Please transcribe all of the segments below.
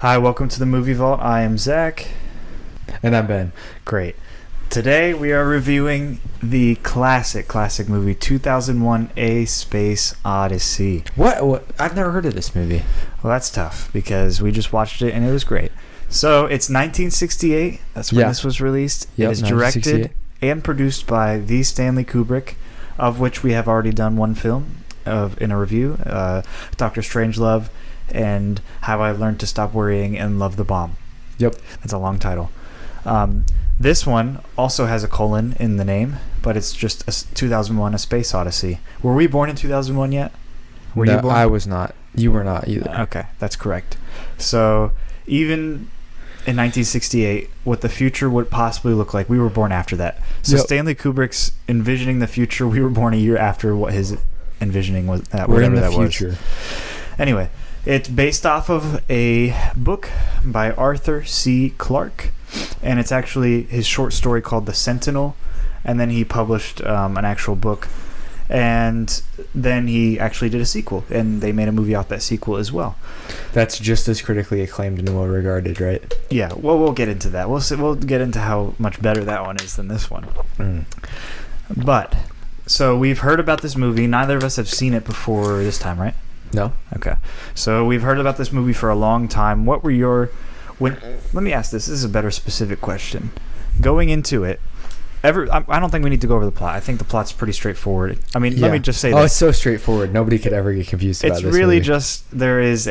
Hi, welcome to the Movie Vault. I am Zach. And I'm Ben. Great. Today we are reviewing the classic movie 2001 A Space Odyssey. What? I've never heard of this movie. Well, that's tough because we just watched it and it was great. So it's 1968. That's when this was released. Yep, it is directed and produced by the Stanley Kubrick, of which we have already done one film in a review, Dr. Strangelove and How I Learned to Stop Worrying and Love the Bomb. Yep. That's a long title. This one also has a colon in the name, but it's just 2001 A Space Odyssey. Were we born in 2001 yet? Were you born? I was not. You were not either. Okay, that's correct. So even in 1968, what the future would possibly look like, we were born after that. So Stanley Kubrick's envisioning the future, we were born a year after what his envisioning was. We're in the future. Anyway, it's based off of a book by Arthur C. Clarke, and it's actually his short story called The Sentinel, and then he published an actual book, and then he actually did a sequel, and they made a movie out that sequel as well. That's just as critically acclaimed and well regarded, right? Yeah, well, we'll get into that. We'll get into how much better that one is than this one. But, so we've heard about this movie. Neither of us have seen it before this time, right? No. Okay. So we've heard about this movie for a long time. What were your... let me ask this. This is a better specific question. Going into it, I don't think we need to go over the plot. I think the plot's pretty straightforward. I mean, let me just say this. Oh, it's so straightforward. Nobody could ever get confused about this movie. It's really just... there's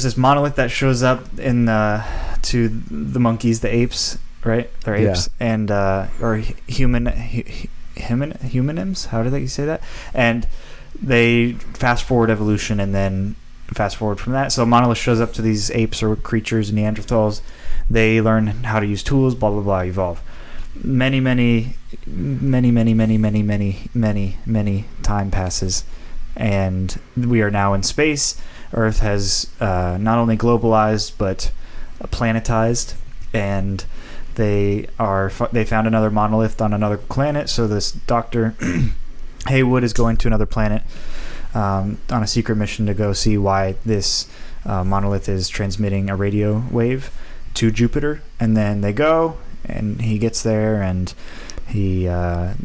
this monolith that shows up to the monkeys, the apes, right? They're apes. Yeah. And or humanims? How do they say that? And they fast forward evolution and then fast forward from that. So a monolith shows up to these apes or creatures, Neanderthals. They learn how to use tools, blah, blah, blah, evolve. Many time passes, and we are now in space. Earth has not only globalized, but planetized, and they found another monolith on another planet, so this Dr. Haywood is going to another planet on a secret mission to go see why this monolith is transmitting a radio wave to Jupiter. And then they go, and he gets there, and he kind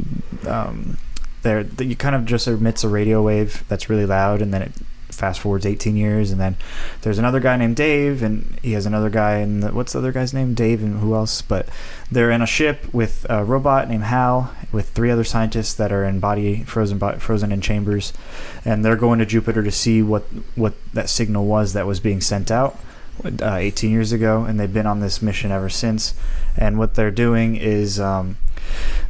of just emits a radio wave that's really loud, and then it fast forwards 18 years, and then there's another guy named Dave, and he has another guy, and what's the other guy's name? Dave, and who else? But they're in a ship with a robot named Hal, with 3 other scientists that are frozen in chambers, and they're going to Jupiter to see what that signal was that was being sent out 18 years ago, and they've been on this mission ever since. And what they're doing is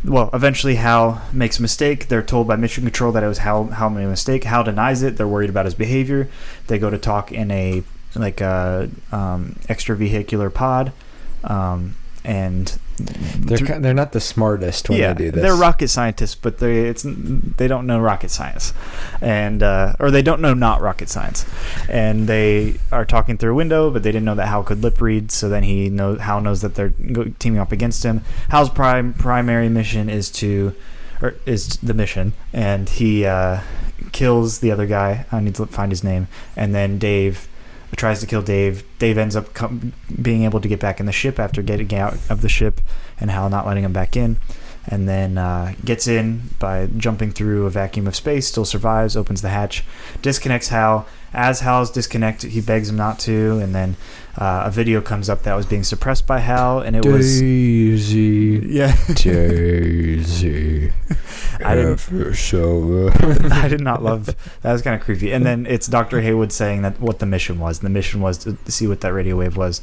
eventually Hal makes a mistake. They're told by mission control that it was Hal made a mistake. Hal denies it. They're worried about his behavior. They go to talk in a extravehicular pod, and they're not the smartest when they do this. They're rocket scientists, but they don't know rocket science, and or they don't know not rocket science, and they are talking through a window, but they didn't know that Hal could lip read. So then Hal knows that they're teaming up against him. Hal's primary mission is the mission, and he kills the other guy. I need to find his name, and then Dave tries to kill Dave. Dave ends up being able to get back in the ship after getting out of the ship, and Hal not letting him back in, and then gets in by jumping through a vacuum of space, still survives, opens the hatch, disconnects Hal. As Hal's disconnected, he begs him not to, and then a video comes up that was being suppressed by Hal, and it was Daisy. Yeah. Daisy. I did not love that. Was kind of creepy. And then it's Dr. Haywood saying that what the mission was. The mission was to see what that radio wave was.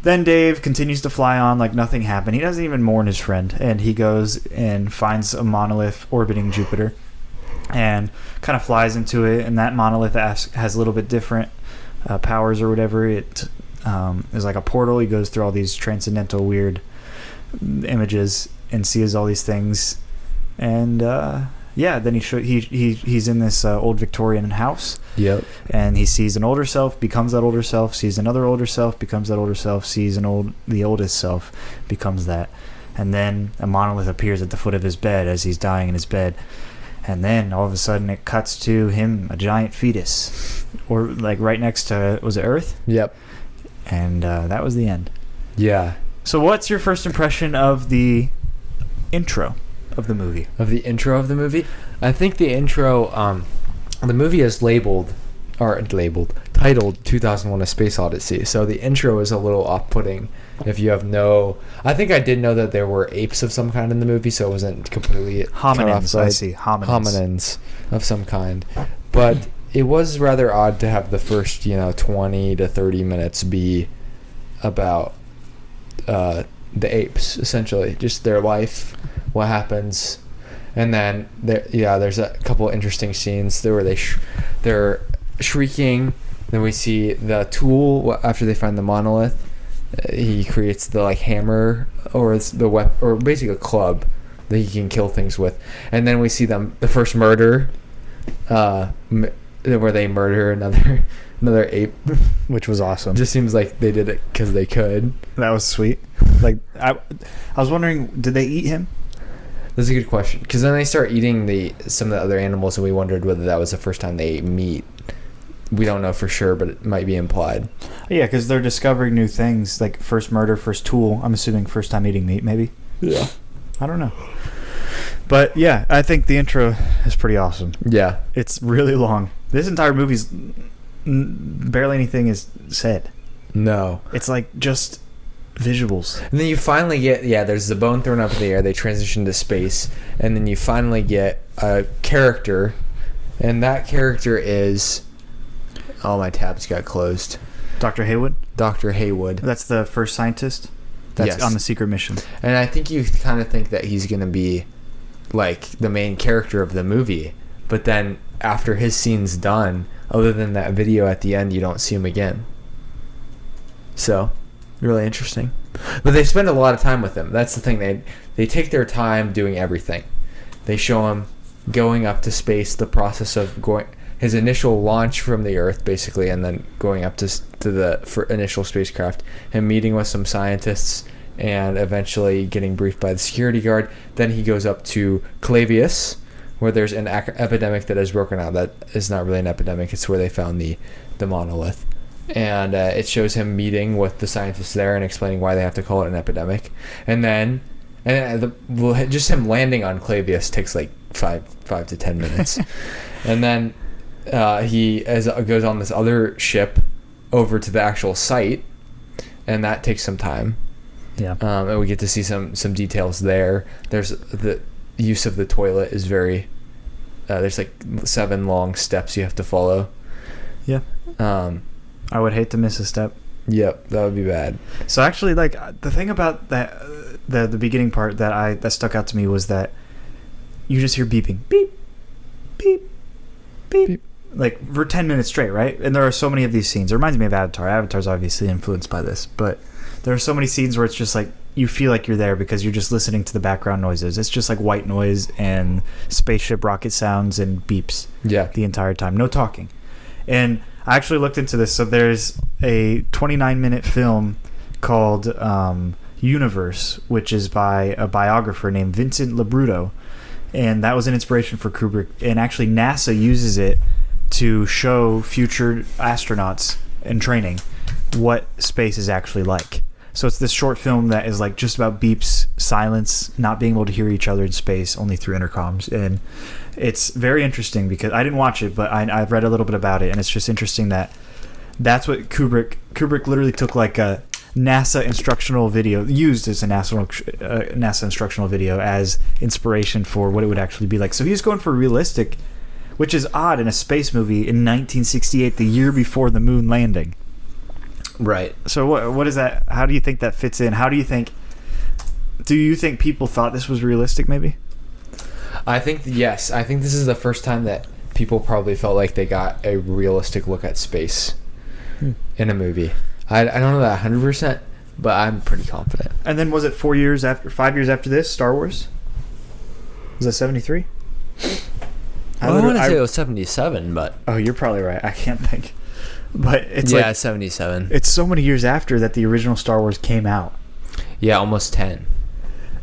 Then Dave continues to fly on like nothing happened. He doesn't even mourn his friend, and he goes and finds a monolith orbiting Jupiter and kind of flies into it, and that monolith has a little bit different powers or whatever. It is like a portal. He goes through all these transcendental weird images and sees all these things, and then he's in this old Victorian house. Yep. And he sees an older self, becomes that older self, sees another older self, becomes that older self, sees the oldest self, becomes that. And then a monolith appears at the foot of his bed as he's dying in his bed. And then all of a sudden it cuts to him, a giant fetus, or like right next to, was it Earth? Yep. And that was the end. Yeah. So what's your first impression of the intro of the movie? Of the intro of the movie? I think the intro, the movie is titled 2001: A Space Odyssey. So the intro is a little off-putting if you have no... I think I did know that there were apes of some kind in the movie, so it wasn't completely... Hominins, I see. Hominins of some kind. But it was rather odd to have the first, 20 to 30 minutes be about the apes, essentially. Just their life, what happens... And then there's a couple interesting scenes there where they're shrieking. Then we see the tool after they find the monolith. He creates the hammer or the weapon, or basically a club that he can kill things with. And then we see the first murder, where they murder another ape, which was awesome. Just seems like they did it because they could. That was sweet. I was wondering, did they eat him? That's a good question, because then they start eating some of the other animals, and we wondered whether that was the first time they ate meat. We don't know for sure, but it might be implied. Yeah, because they're discovering new things, like first murder, first tool. I'm assuming first time eating meat, maybe. Yeah. I don't know. But yeah, I think the intro is pretty awesome. Yeah. It's really long. This entire movie's barely anything is said. No. It's like just visuals. And then you finally get, there's the bone thrown up in the air, they transition to space, and then you finally get a character, and that character is... Oh, my tabs got closed. Dr. Haywood? Dr. Haywood. That's the first scientist that's on the secret mission. And I think you kind of think that he's going to be, the main character of the movie, but then after his scene's done, other than that video at the end, you don't see him again. So... really interesting. But they spend a lot of time with him. That's the thing. They take their time doing everything. They show him going up to space, the process of his initial launch from the Earth, basically, and then going up to the initial spacecraft, him meeting with some scientists, and eventually getting briefed by the security guard. Then he goes up to Clavius, where there's an epidemic that has broken out. That is not really an epidemic. It's where they found the monolith. And it shows him meeting with the scientists there and explaining why they have to call it an epidemic. And then just him landing on Clavius takes 5 to 10 minutes. And then he goes on this other ship over to the actual site, and that takes some time. Yeah. And we get to see some details there. There's the use of the toilet is very... there's 7 long steps you have to follow. Yeah. I would hate to miss a step. Yep, that would be bad. So actually, the thing about that, the beginning part that stuck out to me was that you just hear beeping, beep, beep, beep, for 10 minutes straight, right? And there are so many of these scenes. It reminds me of Avatar. Avatar's obviously influenced by this, but there are so many scenes where it's just you feel like you're there because you're just listening to the background noises. It's just white noise and spaceship rocket sounds and beeps. Yeah. The entire time, no talking. And I actually looked into this. So there's a 29-minute film called Universe, which is by a biographer named Vincent Labruto, and that was an inspiration for Kubrick. And actually, NASA uses it to show future astronauts in training what space is actually like. So it's this short film that is just about beeps, silence, not being able to hear each other in space, only through intercoms. And it's very interesting because I didn't watch it, but I've read a little bit about it, and it's just interesting that's what Kubrick literally took a NASA instructional video, used as a NASA instructional video as inspiration for what it would actually be like. So he was going for realistic, which is odd in a space movie in 1968, the year before the moon landing. Right. So what is that? How do you think that fits in? Do you think people thought this was realistic, maybe? I think, yes. I think this is the first time that people probably felt like they got a realistic look at space in a movie. I don't know that 100%, but I'm pretty confident. And then was it 5 years after this, Star Wars? Was that 73? I want to say it was 77, but... Oh, you're probably right. I can't think. But it's 77. It's so many years after that the original Star Wars came out. Yeah, almost 10.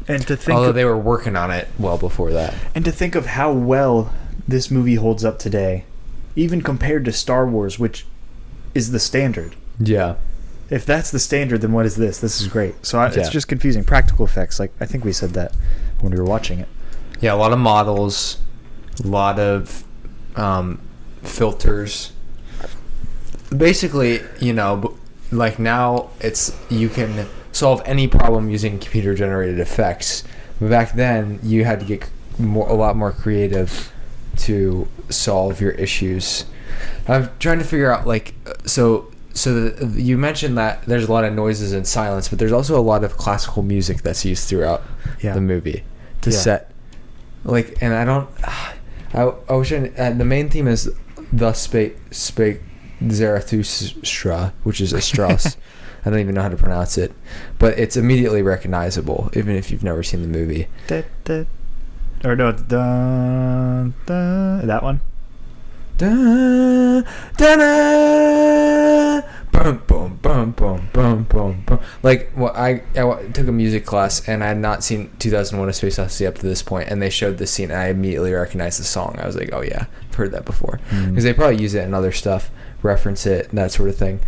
And to think, although they were working on it well before that. And to think of how well this movie holds up today, even compared to Star Wars, which is the standard. Yeah. If that's the standard, then what is this? This is great. So it's Yeah. just confusing. Practical effects, like I think we said that when we were watching it. Yeah, a lot of models, a lot of filters. Basically, you know, like now you can solve any problem using computer generated effects. But back then, you had to get a lot more creative to solve your issues. I'm trying to figure out, like, you mentioned that there's a lot of noises and silence, but there's also a lot of classical music that's used throughout the movie to set, like, and I wish the main theme is "Thus spake Zarathustra," which is a Strauss. I don't even know how to pronounce it, but it's immediately recognizable, even if you've never seen the movie. Or no, that one. Da, da, da, boom, boom, boom, boom, boom, boom, boom. Like, well, I took a music class, and I had not seen 2001: A Space Odyssey up to this point, and they showed this scene, and I immediately recognized the song. I was like, oh yeah, I've heard that before, because they probably use it in other stuff, reference it, that sort of thing.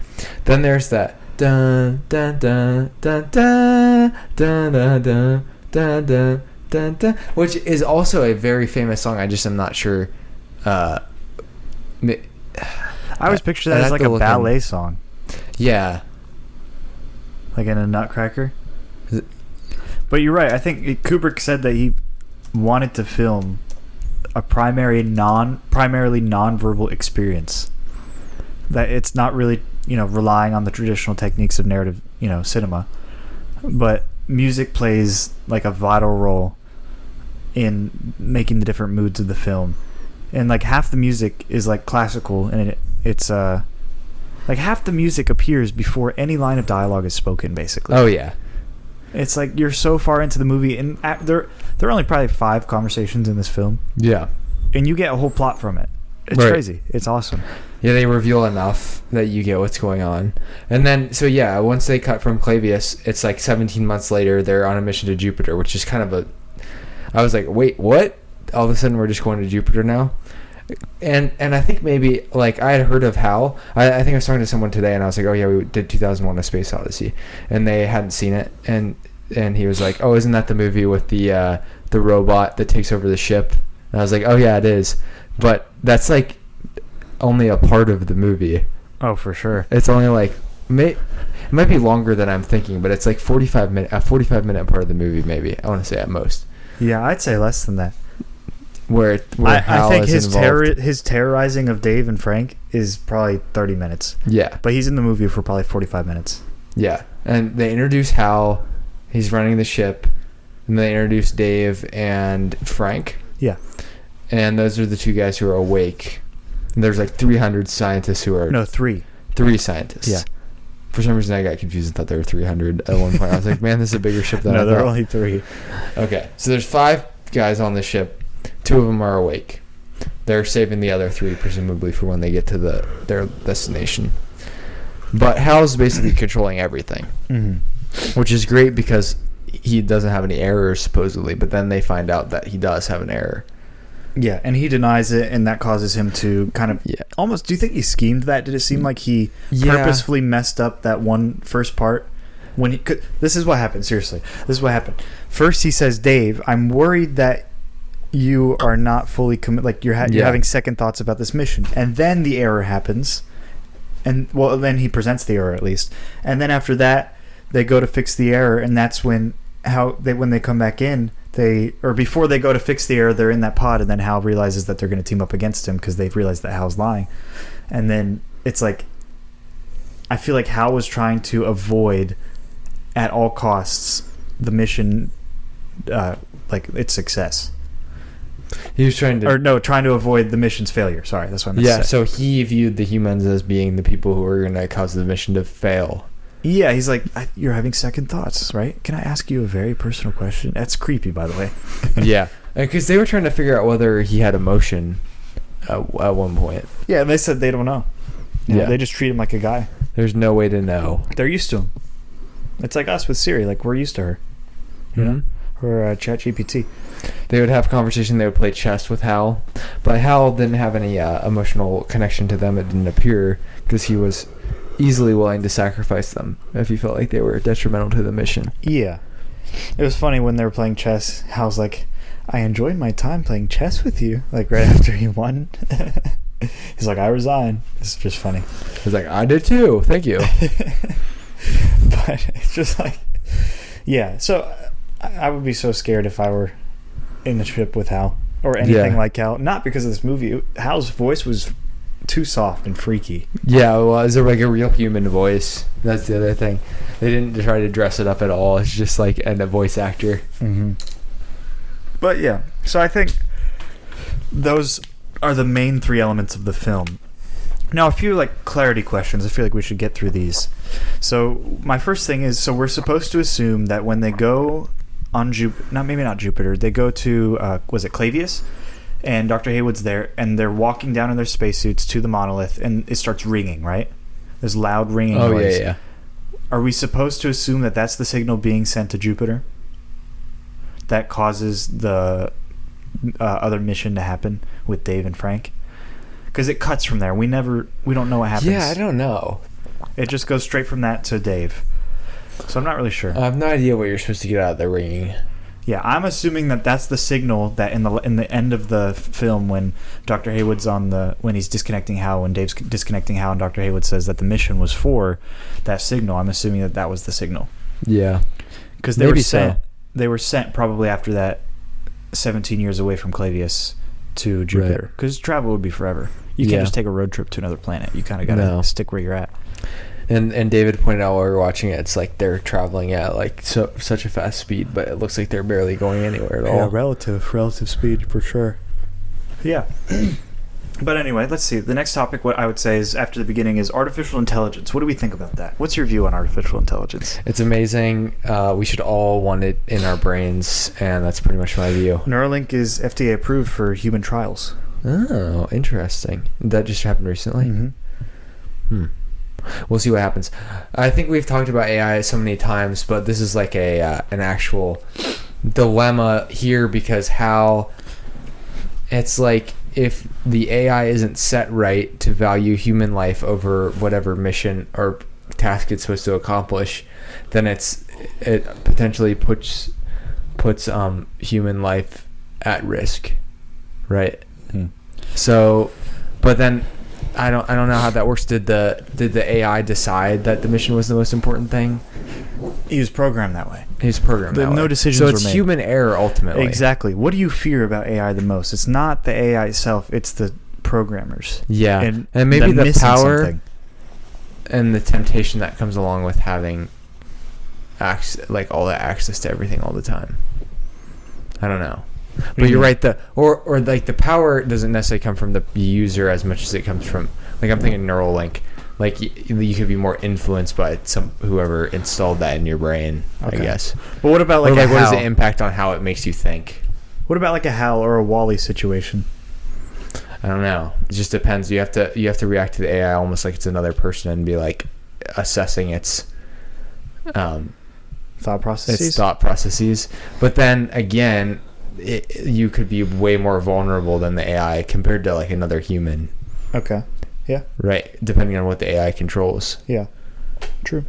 Then there's that dun dun dun dun dun dun dun dun dun dun dun dun, which is also a very famous song. I just am not sure. I always picture that as like a ballet song. Yeah. Like in a Nutcracker. But you're right. I think Kubrick said that he wanted to film a primarily non-verbal experience. That it's not really, relying on the traditional techniques of narrative, cinema. But music plays like a vital role in making the different moods of the film. And like half the music is like classical, and it's like half the music appears before any line of dialogue is spoken, basically. Oh yeah. It's like you're so far into the movie, and there are only probably 5 conversations in this film. Yeah. And you get a whole plot from it. It's crazy. It's awesome. Yeah, they reveal enough that you get what's going on. And then, so yeah, once they cut from Clavius, it's like 17 months later, they're on a mission to Jupiter, which is kind of I was like, wait, what? All of a sudden we're just going to Jupiter now. And I think maybe, like, I had heard of HAL. I think I was talking to someone today, and I was like, oh yeah, we did 2001: A Space Odyssey, and they hadn't seen it, and he was like, oh, isn't that the movie with the robot that takes over the ship? And I was like, oh yeah, it is, but that's like only a part of the movie. Oh, for sure. It's only like it might be longer than I'm thinking, but it's like 45 minute part of the movie, maybe. I want to say at most. Yeah, I'd say less than that. Where I think his terrorizing of Dave and Frank is probably 30 minutes. Yeah. But he's in the movie for probably 45 minutes. Yeah. And they introduce Hal. He's running the ship. And they introduce Dave and Frank. Yeah. And those are the 2 guys who are awake. And there's like 300 scientists who are... No, 3. 3 scientists. Yeah. For some reason, I got confused and thought there were 300 at one point. I was like, man, this is a bigger ship than I thought. No, there are only 3. Okay. So there's 5 guys on the ship. 2 of them are awake. They're saving the other 3, presumably, for when they get to their destination. But Hal's basically controlling everything, which is great because he doesn't have any errors, supposedly. But then they find out that he does have an error. Yeah, and he denies it, and that causes him to kind of almost... Do you think he schemed that? Did it seem like he purposefully messed up that one first part? When this is what happened, seriously. This is what happened. First, he says, Dave, I'm worried that you are not fully committed, like you're having second thoughts about this mission, and then the error happens, and then he presents the error at least, and then after that they go to fix the error, and that's when they come back in, before they go to fix the error, they're in that pod, and then Hal realizes that they're going to team up against him because they've realized that Hal's lying, and then it's like I feel like Hal was trying to avoid at all costs the mission, like its success. He was trying to avoid the mission's failure. Sorry, that's what I meant to say. So he viewed the humans as being the people who were going to cause the mission to fail. Yeah, he's like, you're having second thoughts, right? Can I ask you a very personal question? That's creepy, by the way. Yeah, because they were trying to figure out whether he had emotion at one point. Yeah, and they said they don't know. They just treat him like a guy. There's no way to know. They're used to him. It's like us with Siri. Like, we're used to her. You know? or ChatGPT. They would have a conversation. They would play chess with Hal, but Hal didn't have any emotional connection to them. It didn't appear because he was easily willing to sacrifice them if he felt like they were detrimental to the mission. Yeah. It was funny when they were playing chess. Hal's like, I enjoyed my time playing chess with you. Like right after he won. He's like, I resign. It's just funny. He's like, I did too. Thank you. But it's just like, yeah. So I would be so scared if I were in the ship with Hal or anything like Hal. Not because of this movie. Hal's voice was too soft and freaky. Yeah, well, it's like a real human voice. That's the other thing. They didn't try to dress it up at all. It's just like a voice actor. Mm-hmm. But yeah, so I think those are the main three elements of the film. Now, a few like clarity questions. I feel like we should get through these. So my first thing is, so we're supposed to assume that when they go on not Jupiter, they go to was it Clavius, and Dr. Haywood's there, and they're walking down in their spacesuits to the monolith, and it starts ringing, right? There's loud ringing noise. Yeah. Are we supposed to assume that that's the signal being sent to Jupiter that causes the other mission to happen with Dave and Frank? Because it cuts from there. We don't know what happens. Yeah, I don't know. It just goes straight from that to Dave. So I'm not really sure. I have no idea what you're supposed to get out of the ringing. Yeah, I'm assuming that that's the signal that in the end of the film, when Dr. Haywood's when he's disconnecting Hal, when Dave's disconnecting Hal, and Dr. Haywood says that the mission was for that signal. I'm assuming that was the signal. Yeah, because they were sent probably after that 17 years away from Clavius to Jupiter, because travel would be forever. You can't just take a road trip to another planet. You kind of got to stick where you're at. And David pointed out while we were watching it, it's like they're traveling at like such a fast speed, but it looks like they're barely going anywhere at all. Yeah, relative speed for sure. Yeah. But anyway, let's see. The next topic, what I would say is after the beginning, is artificial intelligence. What do we think about that? What's your view on artificial intelligence? It's amazing. We should all want it in our brains, and that's pretty much my view. Neuralink is FDA approved for human trials. Oh, interesting. That just happened recently? Mm-hmm. We'll see what happens. I think we've talked about AI so many times, but this is like an actual dilemma here, because how it's like if the AI isn't set right to value human life over whatever mission or task it's supposed to accomplish, then it potentially puts human life at risk, right? So, but then I don't know how that works. Did the AI decide that the mission was the most important thing? He was programmed that way. No decisions were made. So it's human error ultimately. Exactly. What do you fear about AI the most? It's not the AI itself. It's the programmers. Yeah, and maybe the power and the temptation that comes along with having all that access to everything all the time. I don't know. But you're right. Or the power doesn't necessarily come from the user as much as it comes from, like, I'm thinking Neuralink. Like you could be more influenced by whoever installed that in your brain, I guess. But what about what is the impact on how it makes you think? What about like a Hal or a Wall-E situation? I don't know. It just depends. You have to react to the AI almost like it's another person and be like assessing its thought processes. But then again, you could be way more vulnerable than the AI compared to like another human. Okay. Yeah. Right. Depending on what the AI controls. Yeah. True.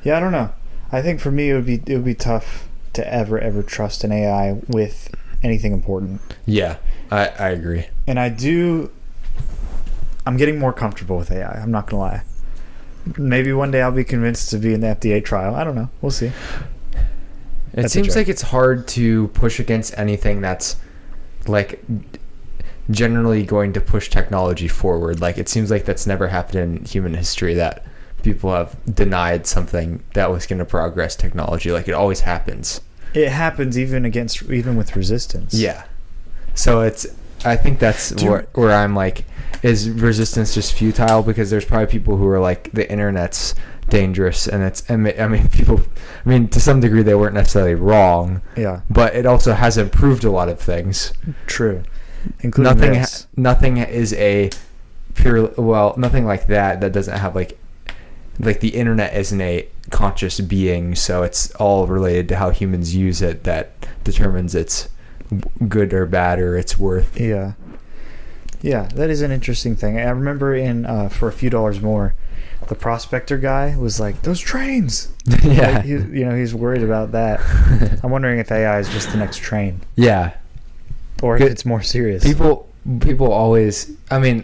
Yeah, I don't know. I think for me it would be tough to ever trust an AI with anything important. Yeah, I agree. And I'm getting more comfortable with AI. I'm not gonna lie. Maybe one day I'll be convinced to be in the FDA trial. I don't know. We'll see. It seems like it's hard to push against anything that's like generally going to push technology forward. Like, it seems like that's never happened in human history, that people have denied something that was going to progress technology. Like, it always happens. It happens even with resistance. Yeah. So I think that's where I'm like, is resistance just futile? Because there's probably people who are like, the internet's dangerous, and to some degree they weren't necessarily wrong. Yeah. But it also has improved a lot of things. True. Including nothing is a pure, nothing like that doesn't have like like the internet isn't a conscious being, so it's all related to how humans use it that determines its good or bad or its worth. Yeah. Yeah, that is an interesting thing. I remember in For a Few Dollars More, the prospector guy was like, those trains. Yeah. Like, he's worried about that. I'm wondering if AI is just the next train. Yeah. Or if it's more serious. People always, I mean,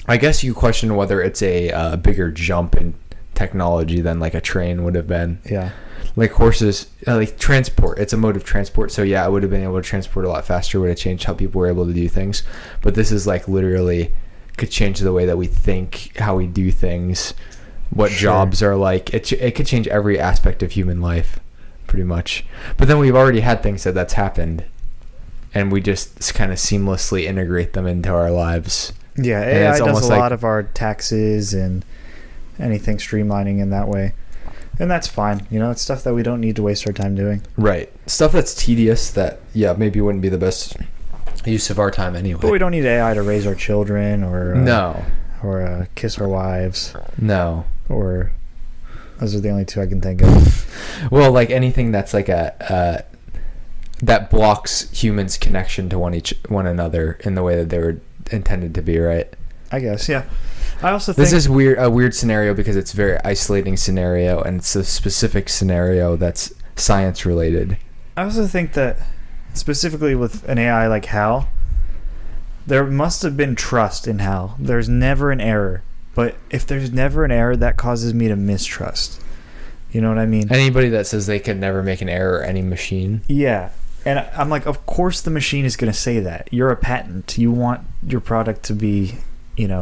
I guess you question whether it's a bigger jump in technology than like a train would have been. Yeah. Like horses, like transport, it's a mode of transport. So yeah, it would have been able to transport a lot faster, would have changed how people were able to do things. But this is like literally could change the way that we think, how we do things, what jobs are like. It could change every aspect of human life, pretty much. But then we've already had things that's happened, and we just kind of seamlessly integrate them into our lives. Yeah, AI does a lot of our taxes and anything streamlining in that way. And that's fine. It's stuff that we don't need to waste our time doing. Right. Stuff that's tedious that, maybe wouldn't be the best use of our time anyway. But we don't need AI to raise our children or... no. Or kiss our wives. No. Or... Those are the only two I can think of. Well, like anything that's like that blocks humans' connection to one another in the way that they were intended to be, right? I guess, yeah. I also think... This is a weird scenario because it's a very isolating scenario, and it's a specific scenario that's science-related. I also think that, specifically with an AI like Hal, there must have been trust in Hal. There's never an error. But if there's never an error, that causes me to mistrust. You know what I mean? Anybody that says they could never make an error, any machine. Yeah. And I'm like, of course the machine is going to say that. You're a patent. You want your product to be...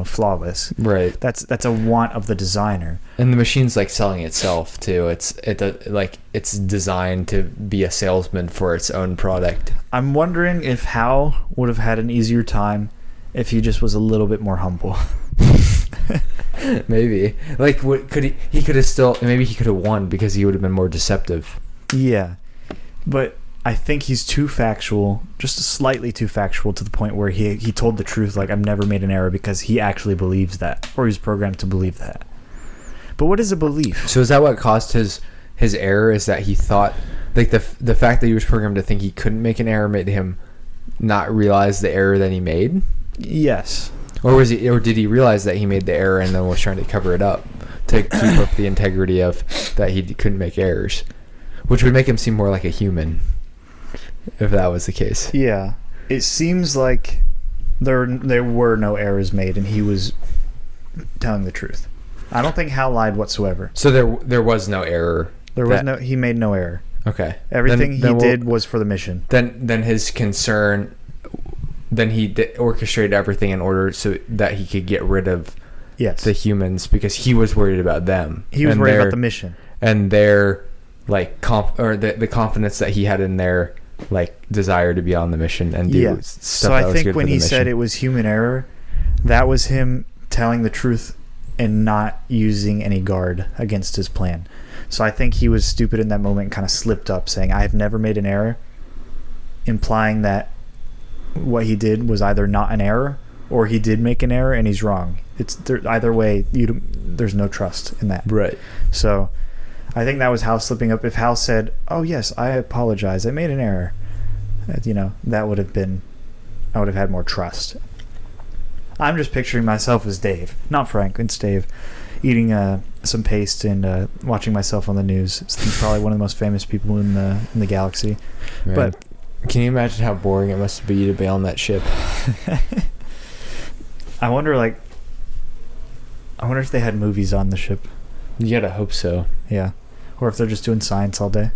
flawless. Right. That's a want of the designer. And the machine's like selling itself too. It's designed to be a salesman for its own product. I'm wondering if Hal would have had an easier time if he just was a little bit more humble. Maybe. Like, what could he could have still, maybe he could have won because he would have been more deceptive. Yeah. But I think he's too factual, just slightly too factual, to the point where he told the truth, like, I've never made an error, because he actually believes that, or he's programmed to believe that. But what is a belief? So is that what caused his error, is that he thought, like, the fact that he was programmed to think he couldn't make an error made him not realize the error that he made? Yes. Or did he realize that he made the error and then was trying to cover it up to keep up the integrity of that he couldn't make errors, which would make him seem more like a human if that was the case. Yeah. It seems like there were no errors made and he was telling the truth. I don't think Hal lied whatsoever. So there was no error. He made no error. Okay. Everything he did was for the mission. Then his concern, then he orchestrated everything in order so that he could get rid of the humans, because he was worried about them. He was worried about the mission. And their like the confidence that he had in their like desire to be on the mission and do stuff. So I think when he said it was human error, that was him telling the truth and not using any guard against his plan. So I think he was stupid in that moment and kind of slipped up, saying, I've never made an error, implying that what he did was either not an error or he did make an error and he's wrong. Either way, there's no trust in that. Right. So I think that was Hal slipping up. If Hal said, oh yes, I apologize, I made an error, that would have been, I would have had more trust. I'm just picturing myself as Dave, not Frank, it's Dave, eating some paste and watching myself on the news. It's probably one of the most famous people in the galaxy. Man. But can you imagine how boring it must be to be on that ship? I wonder if they had movies on the ship. You gotta hope so. Yeah. Or if they're just doing science all day.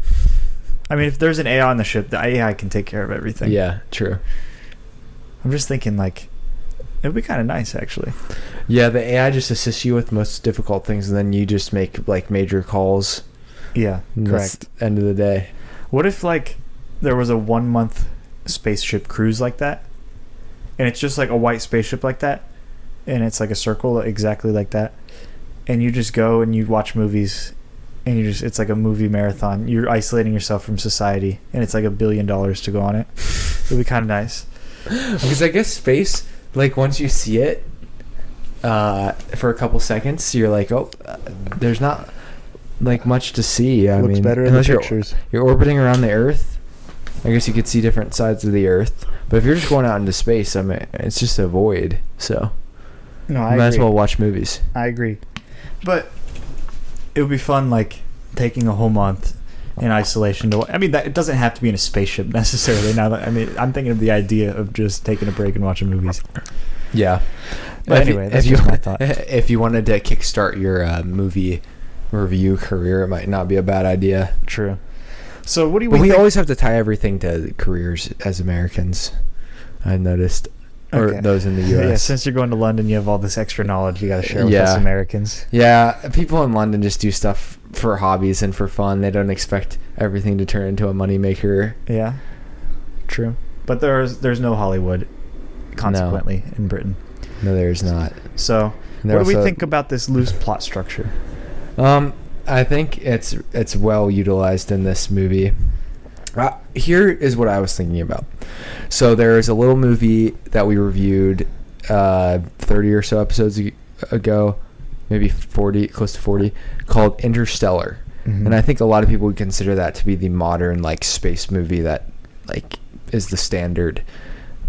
I mean, if there's an AI on the ship, the AI can take care of everything. Yeah, true. I'm just thinking, like, it would be kind of nice, actually. Yeah, the AI just assists you with most difficult things, and then you just make, like, major calls. Yeah, correct. End of the day. What if, like, there was a 1-month spaceship cruise like that, and it's just, like, a white spaceship like that, and it's, like, a circle exactly like that, and you just go and you watch movies, and it's like a movie marathon. You're isolating yourself from society, and it's like $1 billion to go on it. It would be kind of nice. Because I guess space, like, once you see it, for a couple seconds, you're like, oh, there's not like much to see. I Looks mean, better in the unless pictures. you're orbiting around the Earth. I guess you could see different sides of the Earth. But if you're just going out into space, I mean, it's just a void. So No, you might as well watch movies. I agree. But it would be fun, like, taking a whole month in isolation to. I mean, that it doesn't have to be in a spaceship necessarily. Now that I'm thinking of the idea of just taking a break and watching movies. Yeah. But anyway, that's just my thought. If you wanted to kickstart your movie review career, it might not be a bad idea. True. So what do But we think? always have to tie everything to careers as Americans. I noticed, or Okay. those in the U.S. Yeah, since you're going to London, you have all this extra knowledge you got to share with Yeah. us Americans. Yeah, people in London just do stuff for hobbies and for fun. They don't expect everything to turn into a moneymaker. Yeah. True. But there's no Hollywood, consequently, in Britain. No, there's not. So And what they're do we also- think about this loose plot structure? I think it's well utilized in this movie. Here is what I was thinking about. So there is a little movie that we reviewed 30 or so episodes ago, maybe 40, close to 40, called Interstellar. Mhm. And I think a lot of people would consider that to be the modern like space movie that like is the standard.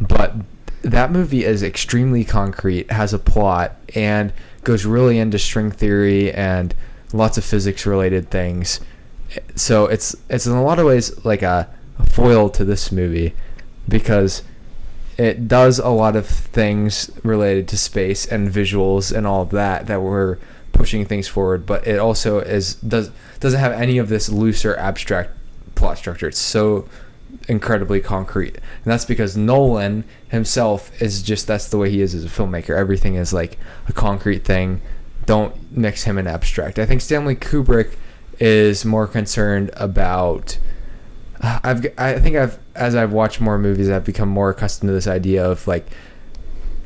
But that movie is extremely concrete, has a plot, and goes really into string theory and lots of physics related things. So it's in a lot of ways like a foil to this movie, because it does a lot of things related to space and visuals and all of that were pushing things forward, but it also doesn't have any of this loose or abstract plot structure. It's so incredibly concrete, and that's because Nolan himself is just, that's the way he is as a filmmaker. Everything is like a concrete thing. Don't mix him and abstract. I think Stanley Kubrick is more concerned about as I've watched more movies, I've become more accustomed to this idea of like,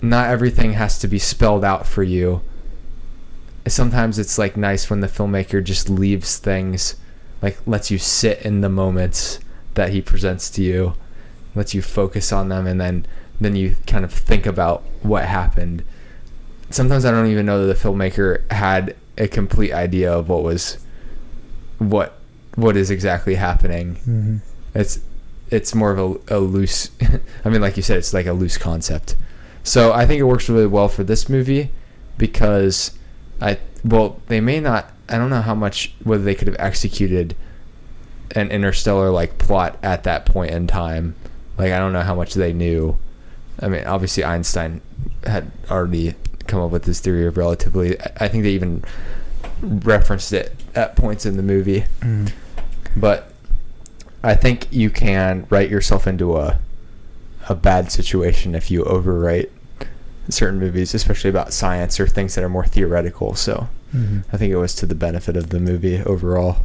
not everything has to be spelled out for you. Sometimes it's like nice when the filmmaker just leaves things, like lets you sit in the moments that he presents to you, lets you focus on them, and then you kind of think about what happened. Sometimes I don't even know that the filmmaker had a complete idea of what is exactly happening. Mm-hmm. It's more of a loose I mean, like you said, it's like a loose concept. So I think it works really well for this movie, because they may not, I don't know how much, whether they could have executed an interstellar like plot at that point in time. Like, I don't know how much they knew. I mean, obviously Einstein had already come up with this theory of relativity. I think they even referenced it at points in the movie. Mm. But I think you can write yourself into a bad situation if you overwrite certain movies, especially about science or things that are more theoretical. So I think it was to the benefit of the movie overall.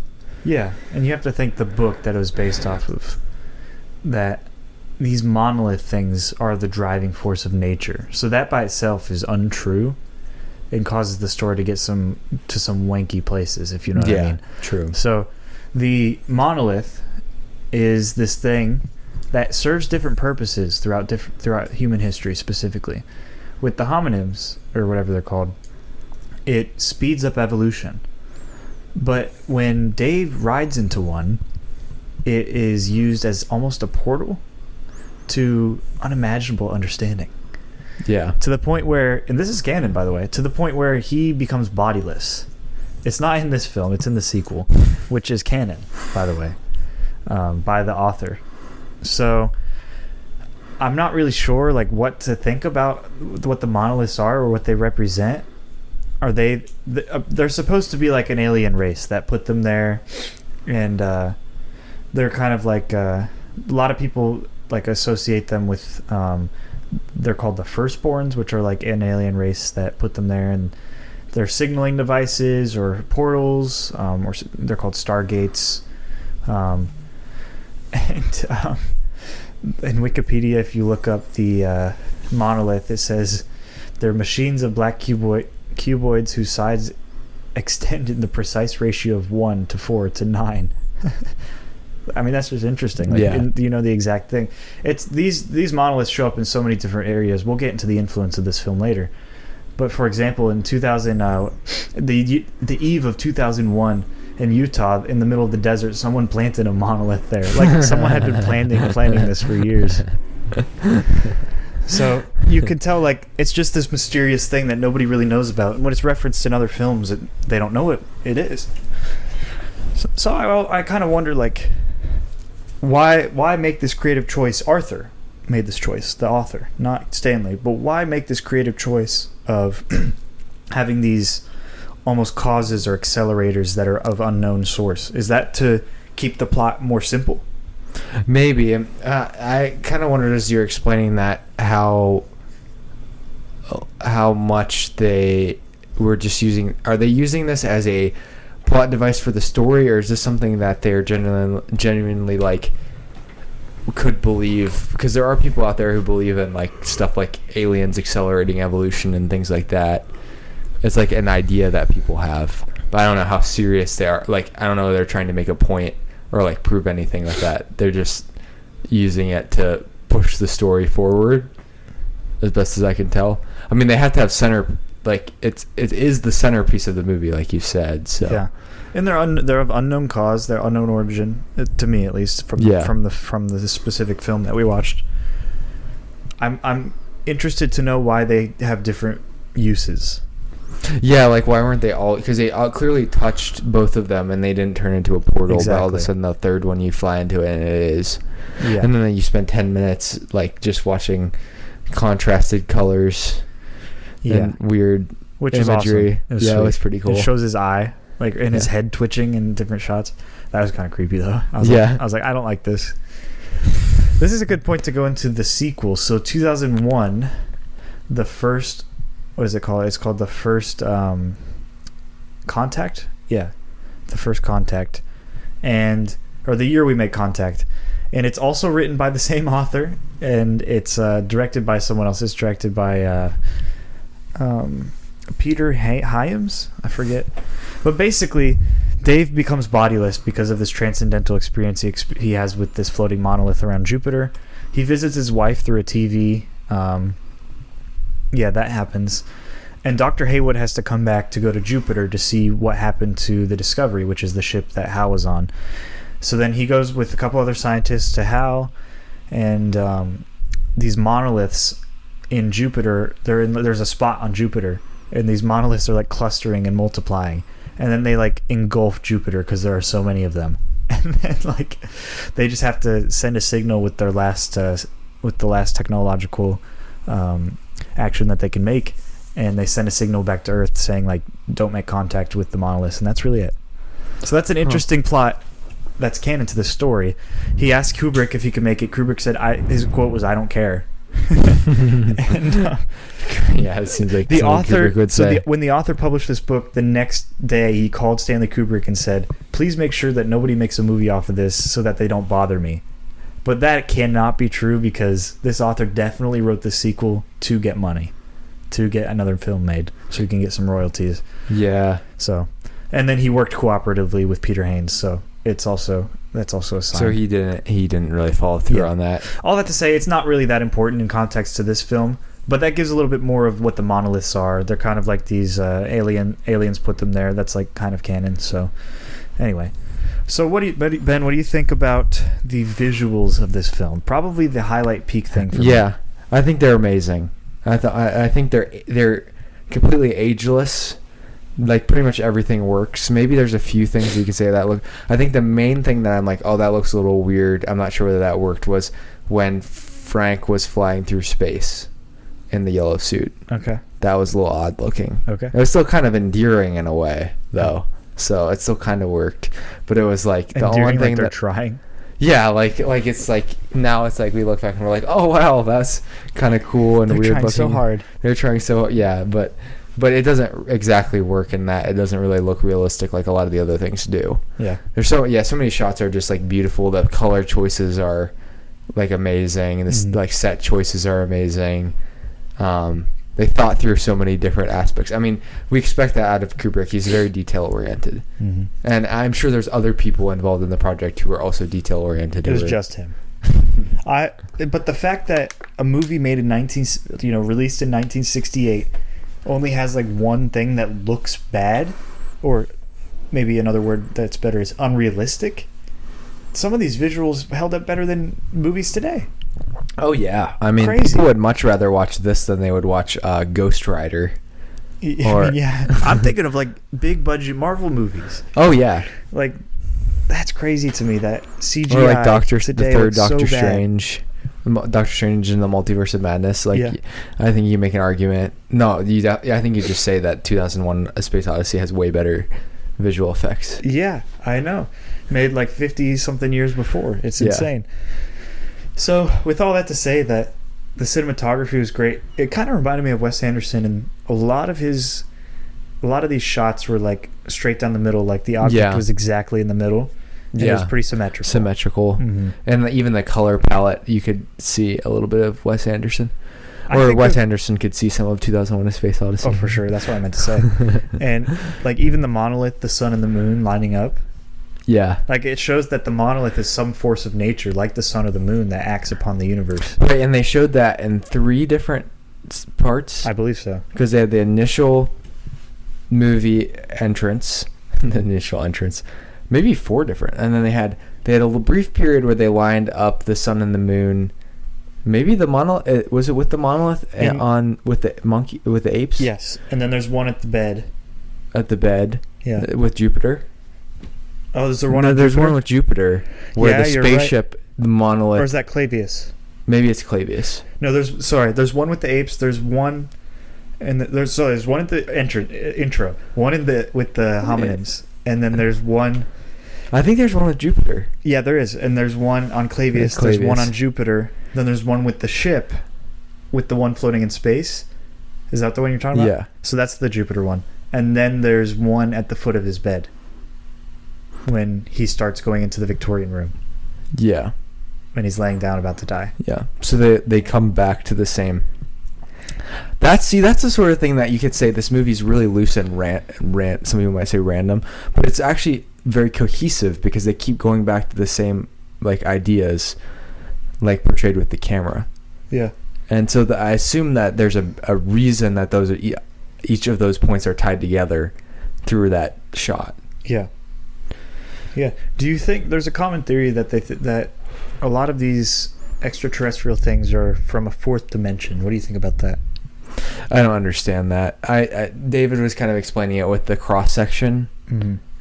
Yeah, and you have to think the book that it was based off of, that these monolith things are the driving force of nature. So that by itself is untrue and causes the story to get some wanky places, if you know what I mean. True. So the monolith is this thing that serves different purposes throughout human history, specifically. With the homonyms, or whatever they're called, it speeds up evolution. But when Dave rides into one, it is used as almost a portal to unimaginable understanding. Yeah. To the point where, and this is canon, by the way, to the point where he becomes bodiless. It's not in this film, it's in the sequel, which is canon, by the way, by the author. So I'm not really sure like what to think about what the monoliths are or what they represent. Are they're supposed to be like an alien race that put them there, and they're kind of like a lot of people like associate them with they're called the firstborns, which are like an alien race that put them there, and they're signaling devices or portals, or they're called stargates. And in Wikipedia, if you look up the monolith, it says they're machines of black cuboids whose sides extend in the precise ratio of 1 to 4 to 9. I mean, that's just interesting. Like, Yeah. you know the exact thing. It's these monoliths show up in so many different areas. We'll get into the influence of this film later, But for example, in 2000, the eve of 2001 in Utah, in the middle of the desert, someone planted a monolith there. Like someone had been planning this for years. So you can tell, like, it's just this mysterious thing that nobody really knows about. And when it's referenced in other films, they don't know what it is. So I kind of wonder, like, why make this creative choice? Arthur made this choice, the author, not Stanley. But why make this creative choice of having these almost causes or accelerators that are of unknown source? Is that to keep the plot more simple? Maybe. I kind of wondered, as you're explaining that, how much they were just using. Are they using this as a plot device for the story, or is this something that they're genuinely like could believe? Because there are people out there who believe in like stuff like aliens accelerating evolution and things like that. It's like an idea that people have, but I don't know how serious they are. Like, I don't know if they're trying to make a point or like prove anything like that. They're just using it to push the story forward, as best as I can tell. I mean, they have to have center, like it is the centerpiece of the movie, like you said. So yeah, and they're of unknown cause, they're unknown origin, to me at least, from the specific film that we watched. I'm interested to know why they have different uses. Yeah, like why weren't they all? Because they clearly touched both of them and they didn't turn into a portal. Exactly. But all of a sudden, the third one you fly into it and it is. Yeah. And then you spend 10 minutes like just watching contrasted colors. Yeah. And weird imagery. Awesome. It was pretty cool. It shows his eye, like, and his head twitching in different shots. That was kind of creepy though. I was like, I don't like this. This is a good point to go into the sequel. So 2001, the first. What is it called? It's called The First Contact? Yeah. The First Contact. Or The Year We Made Contact. And it's also written by the same author. And it's directed by someone else. It's directed by Peter Hyams? I forget. But basically, Dave becomes bodiless because of this transcendental experience he has with this floating monolith around Jupiter. He visits his wife through a TV. Yeah, that happens. And Dr. Haywood has to come back to go to Jupiter to see what happened to the Discovery, which is the ship that Hal was on. So then he goes with a couple other scientists to Hal, and these monoliths in Jupiter, there's a spot on Jupiter, and these monoliths are like clustering and multiplying. And then they like engulf Jupiter because there are so many of them. And then like they just have to send a signal with their last technological action that they can make, and they send a signal back to Earth saying like, don't make contact with the monoliths, and that's really it. So that's an interesting plot that's canon to the story. He asked Kubrick if he could make it. Kubrick said, his quote was, "I don't care." And yeah, it seems like the author would say. When the author published this book, the next day he called Stanley Kubrick and said, "Please make sure that nobody makes a movie off of this so that they don't bother me." But that cannot be true, because this author definitely wrote the sequel to get money, to get another film made, so he can get some royalties. Yeah. So, and then he worked cooperatively with Peter Haynes, so that's also a sign. So he didn't really follow through on that. All that to say, it's not really that important in context to this film, but that gives a little bit more of what the monoliths are. They're kind of like these aliens put them there. That's like kind of canon. So, anyway. So Ben, what do you think about the visuals of this film? Probably the highlight peak thing for me. Yeah, I think they're amazing. I think they're completely ageless. Like pretty much everything works. Maybe there's a few things you could say that look. I think the main thing that I'm like, oh, that looks a little weird, I'm not sure whether that worked, was when Frank was flying through space in the yellow suit. Okay. That was a little odd looking. Okay. It was still kind of endearing in a way, though. So it still kind of worked, but it was like the only thing like they're trying. Yeah, like it's like now it's like we look back and we're like, oh wow, that's kind of cool and they're weird looking. They're trying so hard. They're trying so but it doesn't exactly work in that. It doesn't really look realistic like a lot of the other things do. Yeah. There's so many shots are just like beautiful. The color choices are like amazing, and this like set choices are amazing. They thought through so many different aspects. I mean, we expect that out of Kubrick. He's very detail-oriented. Mm-hmm. And I'm sure there's other people involved in the project who are also detail-oriented. It was just him. But the fact that a movie made in released in 1968 only has like one thing that looks bad, or maybe another word that's better is unrealistic, some of these visuals held up better than movies today. Oh yeah, I mean, Crazy. people would much rather watch this than they would watch Ghost Rider. Or Yeah, I'm thinking of like big budget Marvel movies. oh yeah, Like, that's crazy to me that CGI or like the today third looks so Doctor bad. Strange, Doctor Strange in the Multiverse of Madness. Like, Yeah. I think you make an argument. No, I think you just say that 2001: A Space Odyssey has way better visual effects. Yeah, I know. Made like 50 something years before. It's Yeah. insane. So, with all that to say that the cinematography was great, it kind of reminded me of Wes Anderson, and a lot of these shots were like straight down the middle, like the object Yeah. was exactly in the middle. And it was pretty symmetrical. Symmetrical. And even the color palette, you could see a little bit of Wes Anderson. I Or think Wes Anderson could see some of 2001: A Space Odyssey. Oh, for sure. That's what I meant to say. And like even the monolith, the sun and the moon lining up, Yeah. like it shows that the monolith is some force of nature, like the sun or the moon, that acts upon the universe. Right, and they showed that in 3 different parts. I believe so. Because they had the initial movie entrance, maybe 4 different, and then they had a brief period where they lined up the sun and the moon. Maybe the monolith, was it with the monolith and with the apes? Yes, and then there's one at the bed. At the bed. Yeah. With Jupiter. Oh, is there one? No, on there's Jupiter? one with Jupiter where Yeah, the you're spaceship, the monolith. Or is that Clavius? Maybe it's Clavius. No, there's one with the apes. There's one, and there's one at the intro. One with the homonyms, and then there's one. I think there's one with Jupiter. Yeah, there is, and there's one on Clavius. There's one on Jupiter. Then there's one with the ship, with the one floating in space. Is that the one you're talking about? Yeah. So that's the Jupiter one, and then there's one at the foot of his bed when he starts going into the Victorian room. Yeah. When he's laying down about to die. Yeah. So they come back to the same. That's the sort of thing that you could say this movie's really loose and rant. Some people might say random, but it's actually very cohesive because they keep going back to the same like ideas, like portrayed with the camera. Yeah. And so I assume that there's a reason that those are, each of those points are tied together through that shot. Yeah. Yeah. Do you think there's a common theory that that a lot of these extraterrestrial things are from a 4th dimension? What do you think about that? I don't understand that. David was kind of explaining it with the cross section,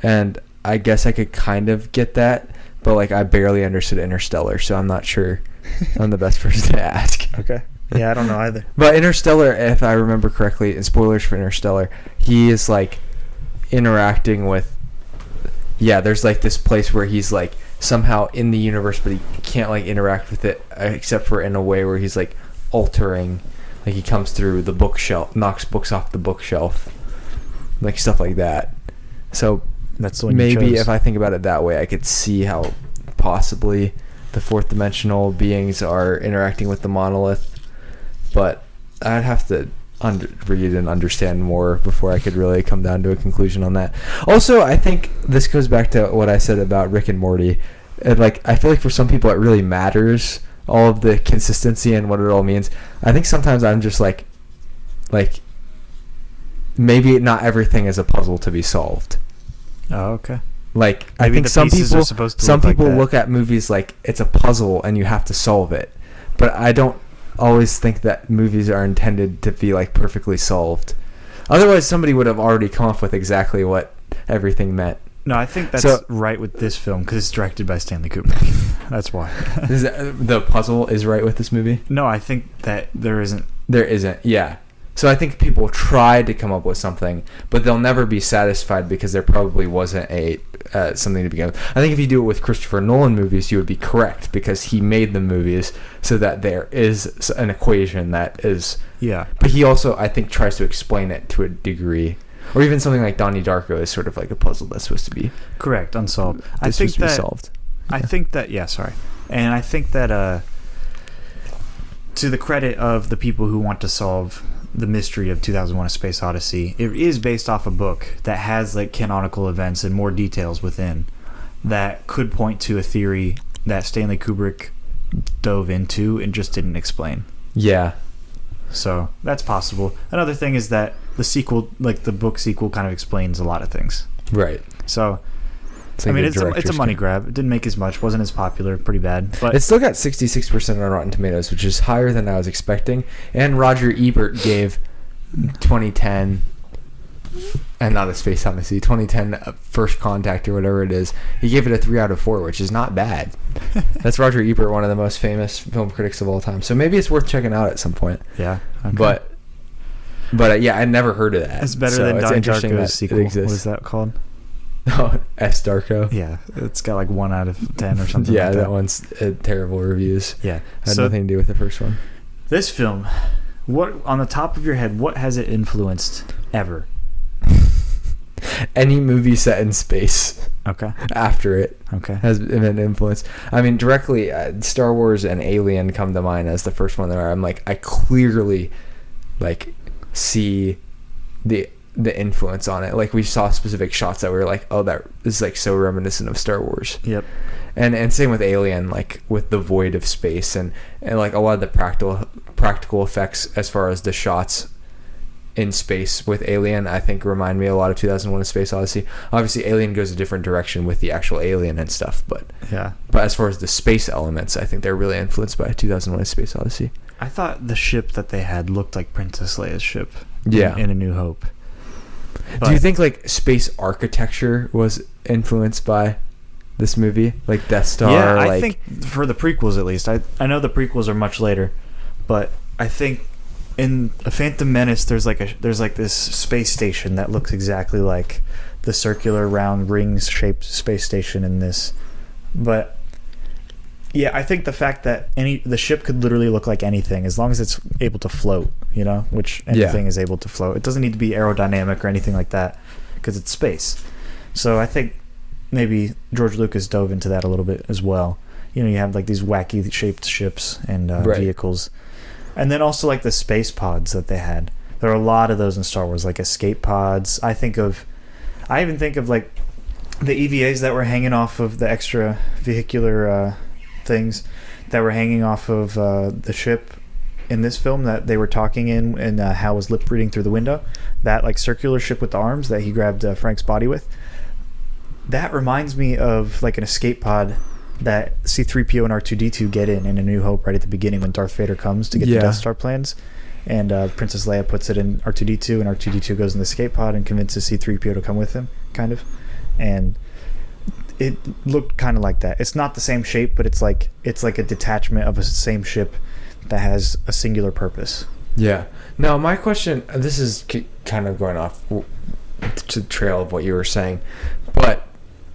and I guess I could kind of get that, but like I barely understood Interstellar, so I'm not sure I'm the best person to ask. Okay. Yeah, I don't know either. But Interstellar, if I remember correctly, and spoilers for Interstellar, he is like interacting with. Yeah, there's like this place where he's like somehow in the universe, but he can't like interact with it except for in a way where he's like altering. Like he comes through the bookshelf, knocks books off the bookshelf, like stuff like that. So That's the one you maybe chose. if I think about it that way, I could see how possibly the 4th dimensional beings are interacting with the monolith. But I'd have to read and understand more before I could really come down to a conclusion on that. Also, I think this goes back to what I said about Rick and Morty. Like I feel like for some people it really matters, all of the consistency and what it all means. I think sometimes I'm just like maybe not everything is a puzzle to be solved. Oh, okay. Like Maybe I think the some pieces people are supposed to look like that. look at movies like it's a puzzle and you have to solve it. But I don't always think that movies are intended to be like perfectly solved. Otherwise somebody would have already come up with exactly what everything meant. No, I think that's right with this film because it's directed by Stanley Kubrick. That's why. The puzzle is right with this movie? No, I think that there isn't. There isn't, yeah. So I think people try to come up with something, but they'll never be satisfied because there probably wasn't something to begin with. I think if you do it with Christopher Nolan movies, you would be correct because he made the movies so that there is an equation that is... Yeah. But he also, I think, tries to explain it to a degree. Or even something like Donnie Darko is sort of like a puzzle that's supposed to be... Correct, unsolved. I This think supposed to be that... solved. I think that... Yeah, sorry. And I think that... to the credit of the people who want to solve the mystery of 2001: A Space Odyssey, it is based off a book that has like canonical events and more details within that could point to a theory that Stanley Kubrick dove into and just didn't explain. Yeah. So that's possible. Another thing is that the sequel, like the book sequel, kind of explains a lot of things. Right. So, It's I like mean, the it's a money grab. It didn't make as much, wasn't as popular, pretty bad. But It still got 66% on Rotten Tomatoes, which is higher than I was expecting. And Roger Ebert gave 2010, and not a Space Odyssey, 2010 First Contact or whatever it is. He gave it a 3 out of 4, which is not bad. That's Roger Ebert, one of the most famous film critics of all time. So maybe it's worth checking out at some point. yeah, okay. But yeah, I'd never heard of that. It's better So than it's Donnie interesting Darko's that sequel. it What exists. is that called? Oh, S. Darko. Yeah, it's got like 1 out of 10 or something. Yeah, like that one's terrible reviews. Yeah, Had so nothing to do with the first one. this film, what on the top of your head, what has it influenced ever? Any movie set in space Okay. after it Okay. has been influenced. I mean, directly, Star Wars and Alien come to mind as the first one where I'm like, I clearly like see the influence on it. Like we saw specific shots that were like, oh, that is like so reminiscent of Star Wars. Yep. And same with Alien, like with the void of space and like a lot of the practical effects as far as the shots in space with Alien, I think remind me a lot of 2001: A Space Odyssey. Obviously, Alien goes a different direction with the actual alien and stuff, but Yeah. as far as the space elements, I think they're really influenced by 2001: A Space Odyssey. I thought the ship that they had looked like Princess Leia's ship. Yeah. In A New Hope. Do you think like space architecture was influenced by this movie, like Death Star? Yeah, I like, think for the prequels at least. I know the prequels are much later, but I think in A Phantom Menace there's like this space station that looks exactly like the circular round rings shaped space station in this. But yeah, I think the fact that the ship could literally look like anything as long as it's able to float, which anything is able to float. It doesn't need to be aerodynamic or anything like that because it's space. So I think maybe George Lucas dove into that a little bit as well. You have like these wacky shaped ships and vehicles. And then also like the space pods that they had. There are a lot of those in Star Wars, like escape pods. I even think of like the EVAs that were hanging off of the extra vehicular things that were hanging off of the ship in this film that they were talking in, and Hal was lip reading through the window. That like circular ship with the arms that he grabbed Frank's body with. That reminds me of like an escape pod that C-3PO and R2-D2 get in A New Hope right at the beginning when Darth Vader comes to get the Death Star plans, and Princess Leia puts it in R2-D2, and R2-D2 goes in the escape pod and convinces C-3PO to come with him, kind of. And it looked kind of like that. It's not the same shape, but it's like a detachment of a same ship that has a singular purpose. Yeah. Now, my question, this is kind of going off to the trail of what you were saying, but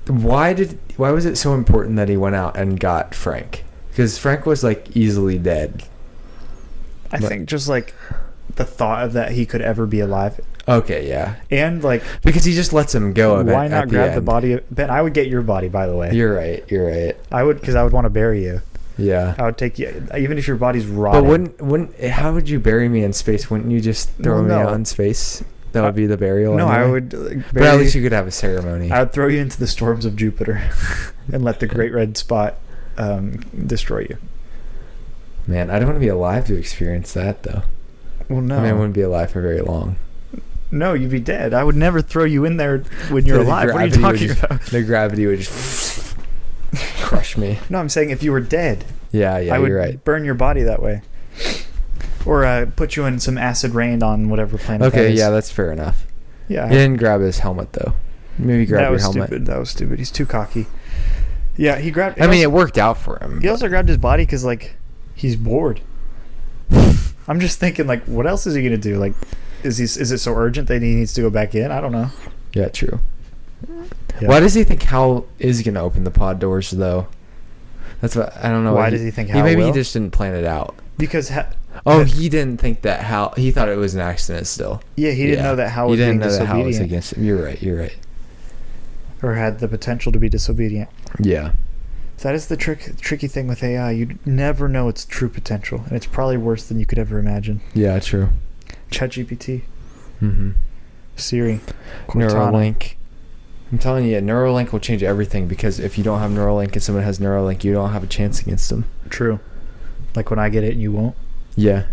why was it so important that he went out and got Frank? Because Frank was like easily dead. I think just like the thought of that he could ever be alive. Okay, yeah. And like because he just lets him go. Why not grab the body of Ben? I would get your body, by the way. You're right. I would, because I would want to bury you. Yeah. I would take you, even if your body's rotting. But wouldn't how would you bury me in space? Wouldn't you just throw me out in space? That would be the burial. No, anyway? I would. But at least you could have a ceremony. I would throw you into the storms of Jupiter, and let the Great Red Spot destroy you. Man, I don't want to be alive to experience that, though. Well, no. I mean, I wouldn't be alive for very long. No, you'd be dead. I would never throw you in there when you're alive. What are you talking about? The gravity would just crush me. No, I'm saying if you were dead. Yeah, I would you're right. burn your body that way. Or put you in some acid rain on whatever planet Okay, that is. yeah, that's fair enough. Yeah. He didn't grab his helmet, though. Maybe grab your helmet. Stupid. That was stupid. He's too cocky. Yeah, he grabbed... I mean, it worked out for him. He also grabbed his body because, like, he's bored. I'm just thinking, like, what else is he going to do? Like, is it so urgent that he needs to go back in? I don't know. Yeah, true. Yeah. Why does he think Hal is going to open the pod doors, though? That's what... I don't know. Why does he think Hal Maybe will? he just didn't plan it out. Because... he didn't think that Hal... He thought it was an accident still. Yeah, he didn't know that Hal was being disobedient. Hal was against him. You're right. Or had the potential to be disobedient. Yeah. That is the tricky thing with AI. You never know its true potential, and it's probably worse than you could ever imagine. Yeah, true. ChatGPT. Mm-hmm. Siri. Cortana. Neuralink. I'm telling you, Neuralink will change everything, because if you don't have Neuralink and someone has Neuralink, you don't have a chance against them. True. Like when I get it and you won't? Yeah.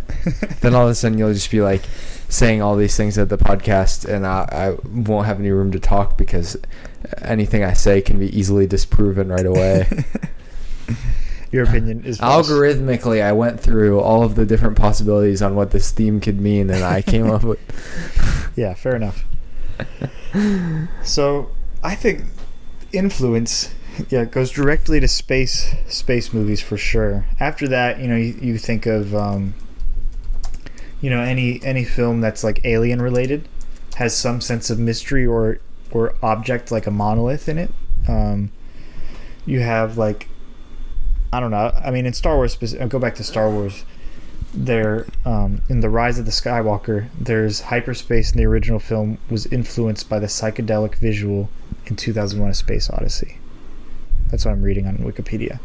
Then all of a sudden you'll just be like saying all these things at the podcast, and I won't have any room to talk because anything I say can be easily disproven right away. Your opinion is false. Algorithmically, I went through all of the different possibilities on what this theme could mean, and I came up with... Yeah, fair enough. So I think influence, goes directly to space movies for sure. After that, you think of any film that's like alien related has some sense of mystery or object like a monolith in it. You have like, I don't know, I mean in Star Wars, I'll go back to Star Wars. There, in The Rise of the Skywalker, there's hyperspace in the original film was influenced by the psychedelic visual in 2001: A Space Odyssey. That's what I'm reading on Wikipedia,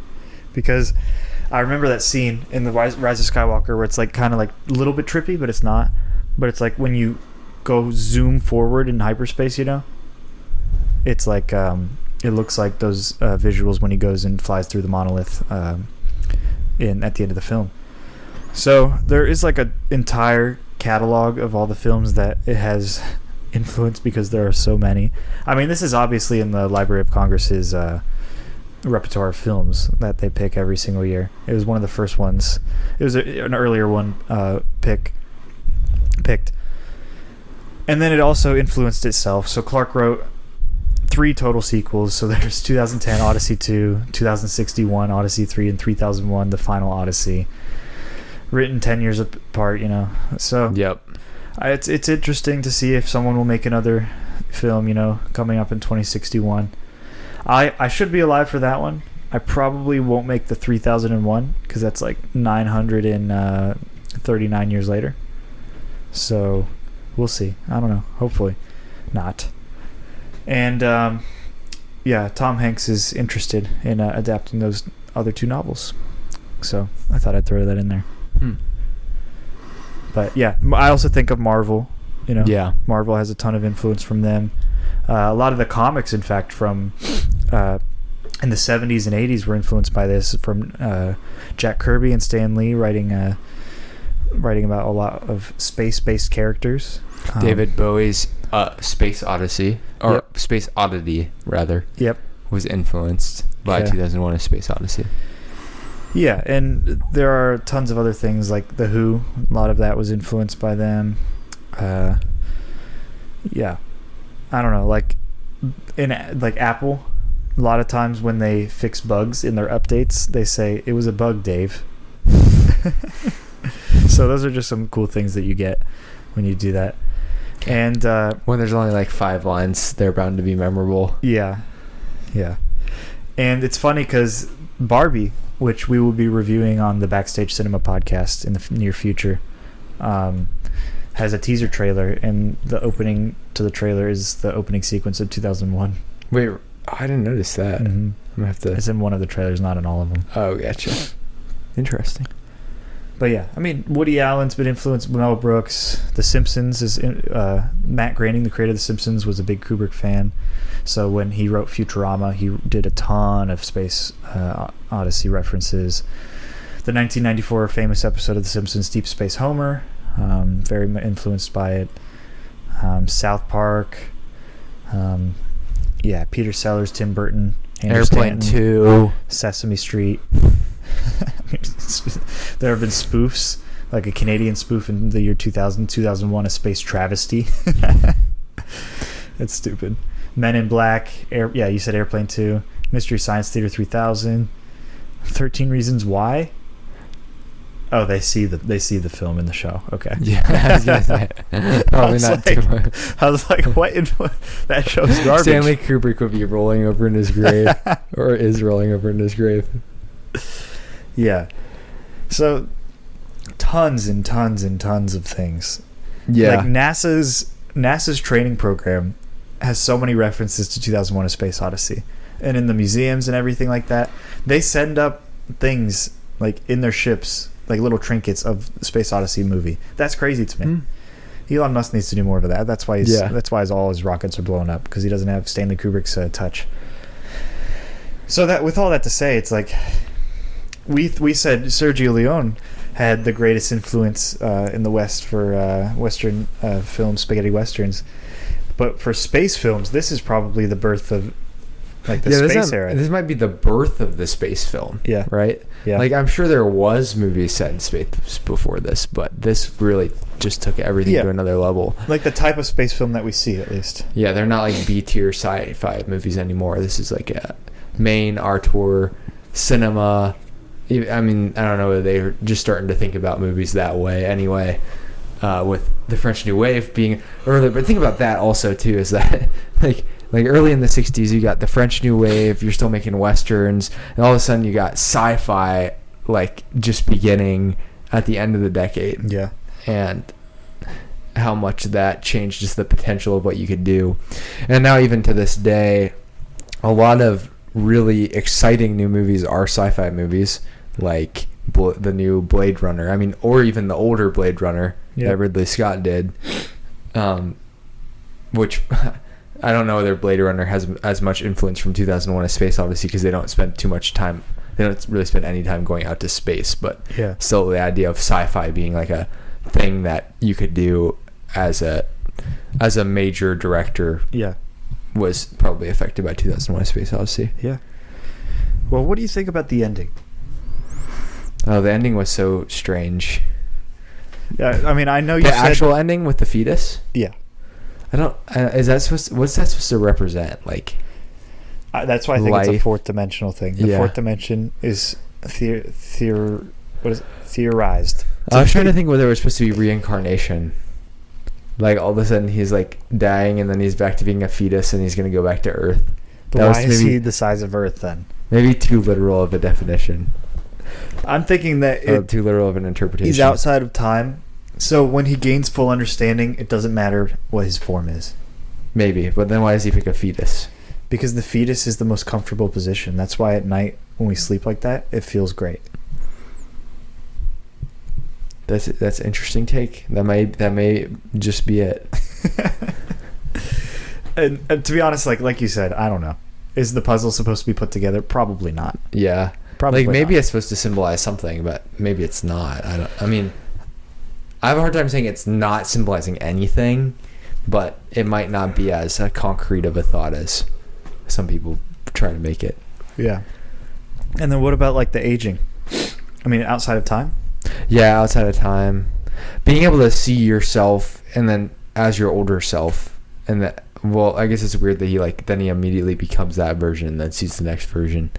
because I remember that scene in The Rise of Skywalker where it's like kind of like a little bit trippy, but it's not. But it's like when you go zoom forward in hyperspace, it's like it looks like those visuals when he goes and flies through the monolith at the end of the film. So there is like an entire catalog of all the films that it has influenced because there are so many. I mean, this is obviously in the Library of Congress's repertoire of films that they pick every single year. It was one of the first ones. It was an earlier one picked. And then it also influenced itself. So Clark wrote 3 total sequels. So there's 2010 Odyssey 2, 2061 Odyssey 3, and 3001 The Final Odyssey. Written 10 years apart, So yep. It's interesting to see if someone will make another film, coming up in 2061. I should be alive for that one. I probably won't make the 3001 because that's like 939 years later. So we'll see. I don't know. Hopefully not. And Tom Hanks is interested in adapting those other 2 novels. So I thought I'd throw that in there. But yeah, I also think of Marvel. Yeah, Marvel has a ton of influence from them. A lot of the comics, in fact, from in the 70s and 80s were influenced by this, from Jack Kirby and Stan Lee writing about a lot of space-based characters. David Bowie's Space Odyssey, or Yep. Space Oddity rather. Yep. Was influenced by 2001: A Space Odyssey. Yeah, and there are tons of other things like The Who. A lot of that was influenced by them. I don't know. Like Apple, a lot of times when they fix bugs in their updates, they say it was a bug, Dave. So those are just some cool things that you get when you do that. And when there's only like 5 lines, they're bound to be memorable. Yeah. And it's funny because Barbie, which we will be reviewing on the Backstage Cinema podcast in the near future, has a teaser trailer, and the opening to the trailer is the opening sequence of 2001. Wait, I didn't notice that. Mm-hmm. I'm gonna have to. It's in one of the trailers, not in all of them. Oh, gotcha. Interesting. But yeah, I mean, Woody Allen's been influenced. Mel Brooks, The Simpsons is Matt Groening, the creator of The Simpsons, was a big Kubrick fan. So when he wrote Futurama, he did a ton of Space Odyssey references. The 1994 famous episode of The Simpsons, Deep Space Homer, very influenced by it. South Park, Peter Sellers, Tim Burton, Andrew Airplane Stanton, 2, Sesame Street. There have been spoofs, like a Canadian spoof in the year 2001, A Space Travesty. That's stupid. Men in Black, you said Airplane 2, Mystery Science Theater 3000, 13 Reasons Why. Oh, they see the film in the show. Okay. Yeah, I was gonna say. Probably not too much. I was like, what? That show's garbage. Stanley Kubrick would be rolling over in his grave, or is rolling over in his grave. Yeah. So, tons and tons and tons of things. Yeah. Like NASA's training program has so many references to 2001: A Space Odyssey, and in the museums and everything like that, they send up things like in their ships, like little trinkets of the Space Odyssey movie. That's crazy to me. Elon Musk needs to do more of that. That's why all his rockets are blowing up, because he doesn't have Stanley Kubrick's touch. So that, with all that to say, it's like we said Sergio Leone had the greatest influence in the West for Western films, spaghetti westerns. But for space films, this is probably the birth of like the space era. This might be the birth of the space film. Yeah. Right? Yeah. Like, I'm sure there was movies set in space before this, but this really just took everything to another level. Like the type of space film that we see, at least. Yeah, they're not like B-tier sci-fi movies anymore. This is like a main auteur cinema. I mean, I don't know whether they're just starting to think about movies that way anyway, with the French New Wave being earlier. But think about that also, too, is that like early in the 60s, you got the French New Wave, you're still making Westerns, and all of a sudden you got sci-fi, like, just beginning at the end of the decade. Yeah. And how much that changed just the potential of what you could do. And now even to this day, a lot of really exciting new movies are sci-fi movies, like the new Blade Runner. I mean, or even the older Blade Runner that Ridley Scott did, which... I don't know whether Blade Runner has as much influence from 2001: A Space Odyssey, because they don't spend too much time. They don't really spend any time going out to space. But still, the idea of sci-fi being like a thing that you could do as a major director, was probably affected by 2001: A Space Odyssey. Yeah. Well, what do you think about the ending? Oh, the ending was so strange. Yeah, I mean, I know you the said actual ending with the fetus. Yeah. I don't. Is that what's that supposed to represent? Like, that's why I think life. It's a fourth dimensional thing. The fourth dimension is theorized. I was trying to think whether it was supposed to be reincarnation. Like, all of a sudden he's like dying, and then he's back to being a fetus, and he's gonna go back to Earth. But why is he the size of Earth then? Maybe too literal of a definition. I'm thinking that too literal of an interpretation. He's outside of time. So when he gains full understanding, it doesn't matter what his form is. Maybe, but then why does he pick a fetus? Because the fetus is the most comfortable position. That's why at night when we sleep like that, it feels great. That's an interesting take. That may just be it. and to be honest, like you said, I don't know. Is the puzzle supposed to be put together? Probably not. Yeah, probably. Like, maybe not. It's supposed to symbolize something, but maybe it's not. I mean, I have a hard time saying it's not symbolizing anything, but it might not be as concrete of a thought as some people try to make it. Yeah. And then what about like the aging? I mean, outside of time? Yeah, outside of time. Being able to see yourself and then as your older self, and that, well, I guess it's weird that he immediately becomes that version and then sees the next version.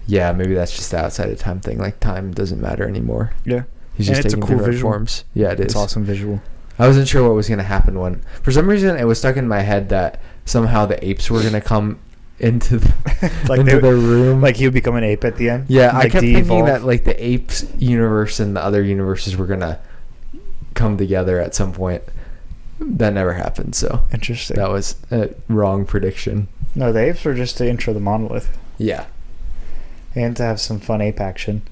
Yeah, maybe that's just the outside of time thing. Like, time doesn't matter anymore. Yeah. He's just taking different forms. Yeah, it is. It's awesome visual. I wasn't sure what was going to happen when... For some reason, it was stuck in my head that somehow the apes were going to come into the room. Like, he would become an ape at the end? Yeah, like I kept thinking that, like, the apes universe and the other universes were going to come together at some point. That never happened, so... Interesting. That was a wrong prediction. No, the apes were just to intro the monolith. Yeah. And to have some fun ape action.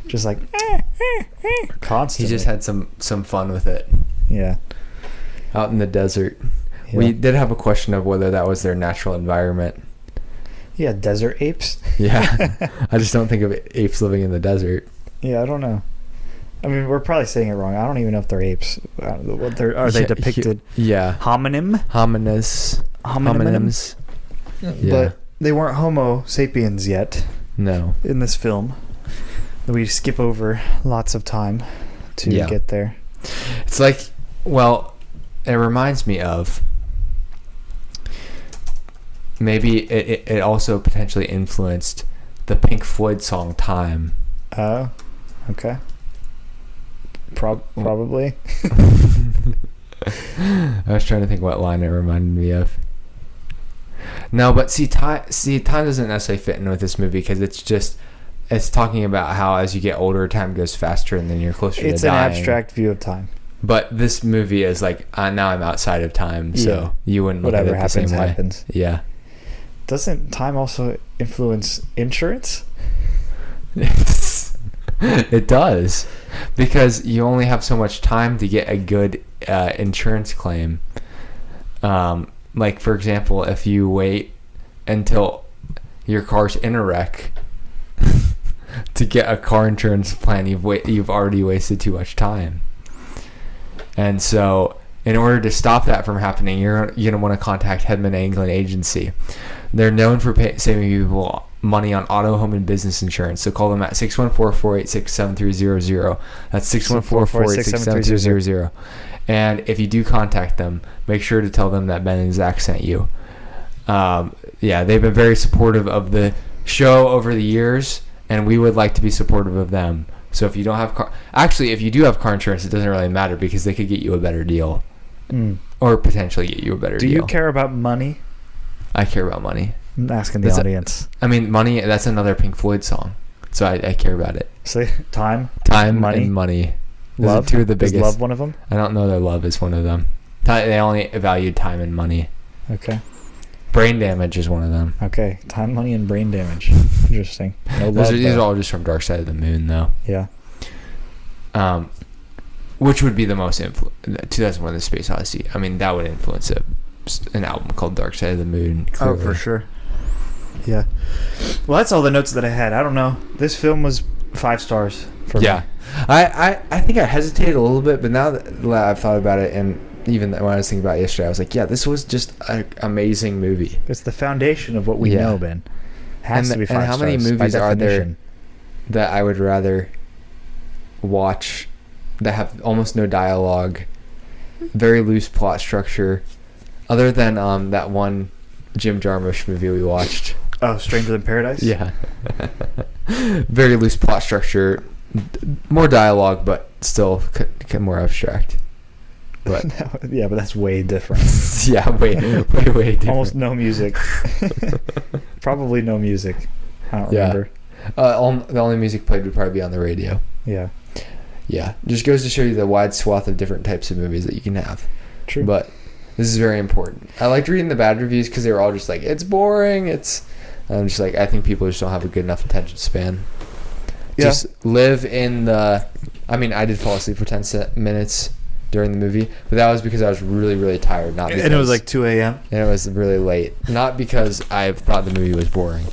Just like constantly. He just had some fun with it. Yeah. Out in the desert. Yeah. We did have a question of whether that was their natural environment. Yeah, desert apes. Yeah. I just don't think of apes living in the desert. Yeah, I don't know. I mean, we're probably saying it wrong. I don't even know if they're apes. Are they depicted? Yeah. Homonyms. Yeah. But they weren't Homo sapiens yet. No. In this film. We skip over lots of time to get there. It's like, well, it reminds me of maybe it also potentially influenced the Pink Floyd song Time. Oh, okay. Probably. I was trying to think what line it reminded me of. No, but time doesn't necessarily fit in with this movie because it's talking about how as you get older, time goes faster and then you're closer to dying. It's an abstract view of time. But this movie is like, now I'm outside of time, so you wouldn't look at it the same way. Whatever happens. Yeah. Doesn't time also influence insurance? It does. Because you only have so much time to get a good insurance claim. Like, for example, if you wait until your car's in a wreck... to get a car insurance plan, you've already wasted too much time. And so, in order to stop that from happening, you're going to want to contact Hedman Anglin Agency. They're known for saving people money on auto, home, and business insurance. So call them at 614-486-7300. That's 614-486-7300. And if you do contact them, make sure to tell them that Ben and Zach sent you. Yeah, they've been very supportive of the show over the years, and we would like to be supportive of them. So if you don't have if you do have car insurance, it doesn't really matter because they could get you a better deal, or potentially get you a better deal. Do you care about money? I care about money. I'm asking the audience. I mean, money. That's another Pink Floyd song, so I care about it. So time, money, and money. Love. Those are two of the biggest. Is love one of them? I don't know that love is one of them. They only valued time and money. Okay. Brain damage is one of them. Okay, time, money, and brain damage. Interesting. No love. These are all just from Dark Side of the Moon, though. Yeah. Which would be the most 2001: The Space Odyssey. I mean, that would influence an album called Dark Side of the Moon. Clearly. Oh, for sure. Yeah. Well, that's all the notes that I had. I don't know. This film was 5 stars for me. Yeah. I think I hesitated a little bit, but now that I've thought about it, and even when I was thinking about it yesterday, I was like, yeah, this was just an amazing movie. It's the foundation of what we know, Ben. Has to be 5 stars. And how many movies are there that I would rather watch that have almost no dialogue, very loose plot structure, other than that one Jim Jarmusch movie we watched? Oh, Stranger Than Paradise? Yeah. Very loose plot structure, more dialogue, but still more abstract. But yeah, but that's way different. Yeah, way different. Almost no music. Probably no music. I don't remember. The only music played would probably be on the radio. Yeah. Yeah. Just goes to show you the wide swath of different types of movies that you can have. True. But this is very important. I liked reading the bad reviews because they were all just like, it's boring. I'm just like, I think people just don't have a good enough attention span. Yeah. Just live in the... I mean, I did fall asleep for 10 minutes during the movie, but that was because I was really, really tired. Not because, and it was like 2 a.m.? And it was really late. Not because I thought the movie was boring.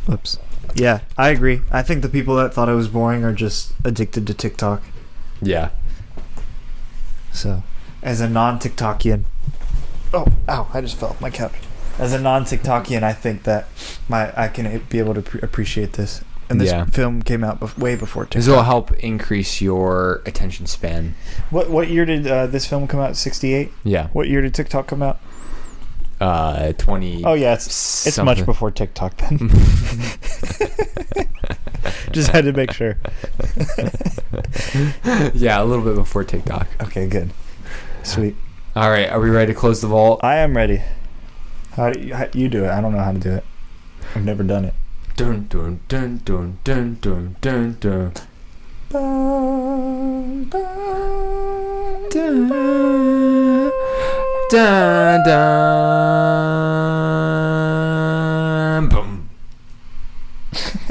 Oops. Yeah, I agree. I think the people that thought it was boring are just addicted to TikTok. Yeah. So, as a non-TikTokian... Oh, ow, I just fell off my couch. As a non-TikTokian, I think that I can be able to appreciate this. And this film came out way before TikTok. This will help increase your attention span. What year did this film come out? 68? Yeah. What year did TikTok come out? 20. Oh yeah, it's much before TikTok then. Just had to make sure. Yeah, a little bit before TikTok. Okay, good. Sweet. All right, are we ready to close the vault? I am ready. How you do it? I don't know how to do it. I've never done it. Dun dun dun dun dun dun dun dun. Dun dun dun.